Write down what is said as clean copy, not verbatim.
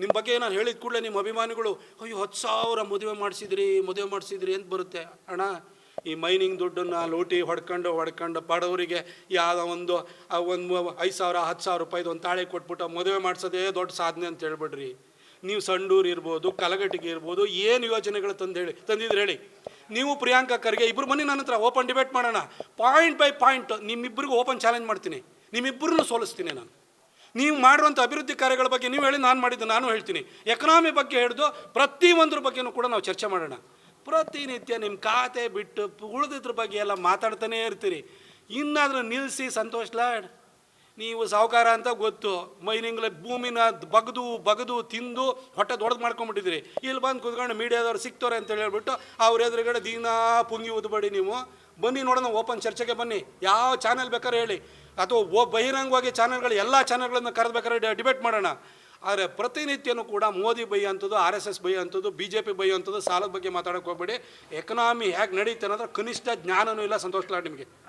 ನಿಮ್ಮ ಬಗ್ಗೆ ನಾನು ಹೇಳಿದ ಕೂಡಲೇ ನಿಮ್ಮ ಅಭಿಮಾನಿಗಳು ಅಯ್ಯೋ 10,000 ಮದುವೆ ಮಾಡಿಸಿದ್ರಿ ಅಂತ ಬರುತ್ತೆ. ಅಣ್ಣ, ಈ ಮೈನಿಂಗ್ ದುಡ್ಡನ್ನು ಲೂಟಿ ಹೊಡ್ಕೊಂಡು ಬಡವರಿಗೆ ಯಾವುದೋ ಒಂದು 5,000 10,000 ರೂಪಾಯಿದು ಒಂದು ತಾಳೆ ಕೊಟ್ಬಿಟ್ಟು ಮದುವೆ ಮಾಡಿಸೋದೇ ದೊಡ್ಡ ಸಾಧನೆ ಅಂತ ಹೇಳ್ಬಿಡ್ರಿ. ನೀವು ಸಂಡೂರು ಇರ್ಬೋದು, ಕಲಘಟಗಿ ಇರ್ಬೋದು, ಏನು ಯೋಜನೆಗಳು ತಂದಿದ್ರು ಹೇಳಿ. ನೀವು ಪ್ರಿಯಾಂಕಾ ಖರ್ಗೆ ಇಬ್ಬರು ಬನ್ನಿ ನನ್ನ ಹತ್ರ, ಓಪನ್ ಡಿಬೇಟ್ ಮಾಡೋಣ. ಪಾಯಿಂಟ್ ಬೈ ಪಾಯಿಂಟ್ ನಿಮ್ಮಿಬ್ಬರಿಗೂ ಓಪನ್ ಚಾಲೆಂಜ್ ಮಾಡ್ತೀನಿ. ನಿಮ್ಮಿಬ್ಬರನ್ನು ಸೋಲಿಸ್ತೀನಿ ನಾನು. ನೀವು ಮಾಡಿರುವಂಥ ಅಭಿವೃದ್ಧಿ ಕಾರ್ಯಗಳ ಬಗ್ಗೆ ನೀವು ಹೇಳಿ, ನಾನು ಮಾಡಿದ್ದು ನಾನು ಹೇಳ್ತೀನಿ. ಎಕನಾಮಿ ಬಗ್ಗೆ ಹಿಡಿದು ಪ್ರತಿಯೊಂದ್ರ ಬಗ್ಗೆನೂ ಕೂಡ ನಾವು ಚರ್ಚೆ ಮಾಡೋಣ. ಪ್ರತಿನಿತ್ಯ ನಿಮ್ಮ ಖಾತೆ ಬಿಟ್ಟು ಉಳಿದಿದ್ರ ಬಗ್ಗೆ ಎಲ್ಲ ಮಾತಾಡ್ತಾನೇ ಇರ್ತೀರಿ. ಇನ್ನಾದರೂ ನಿಲ್ಲಿಸಿ ಸಂತೋಷ್ ಲಾಡ್. ನೀವು ಸಾಹುಕಾರ ಅಂತ ಗೊತ್ತು, ಮೈನಿಂಗ್ಲ ಭೂಮಿನ ಬಗದು ತಿಂದು ಹೊಟ್ಟೆ ದೊಡ್ಡದು ಮಾಡ್ಕೊಂಬಿಟ್ಟಿದ್ದೀರಿ. ಇಲ್ಲಿ ಬಂದು ಕೂತ್ಕೊಂಡು ಮೀಡಿಯಾದವ್ರು ಸಿಗ್ತವ್ರೆ ಅಂತ ಹೇಳ್ಬಿಟ್ಟು ಅವ್ರ ಎದುರುಗಡೆ ದಿನ ಪುಂಗಿ ಉದ್ಬೇಡಿ. ನೀವು ಬನ್ನಿ ನೋಡೋಣ, ಓಪನ್ ಚರ್ಚೆಗೆ ಬನ್ನಿ. ಯಾವ ಚಾನೆಲ್ ಬೇಕಾದ್ರೆ ಹೇಳಿ, ಅಥವಾ ಬಹಿರಂಗವಾಗಿ ಚಾನೆಲ್ಗಳು ಎಲ್ಲ ಚಾನೆಲ್ಗಳನ್ನು ಕರೆದ್ಬೇಕಾದ್ರೆ ಡಿಬೇಟ್ ಮಾಡೋಣ. ಆದರೆ ಪ್ರತಿನಿತ್ಯನೂ ಕೂಡ ಮೋದಿ ಬೈ ಅಂಥದ್ದು, RSS ಬೈ ಅಂಥದ್ದು, BJP ಬೈ ಅಂಥದ್ದು, ಸಾಲದ ಬಗ್ಗೆ ಮಾತಾಡೋಕ್ಕೆ ಹೋಗ್ಬೇಡಿ. ಎಕನಾಮಿ ಹೇಗೆ ನಡೀತೆ ಅನ್ನೋದ್ರ ಕನಿಷ್ಠ ಜ್ಞಾನವೂ ಇಲ್ಲ ಸಂತೋಷ್ ಲಾಡ್ ನಿಮಗೆ.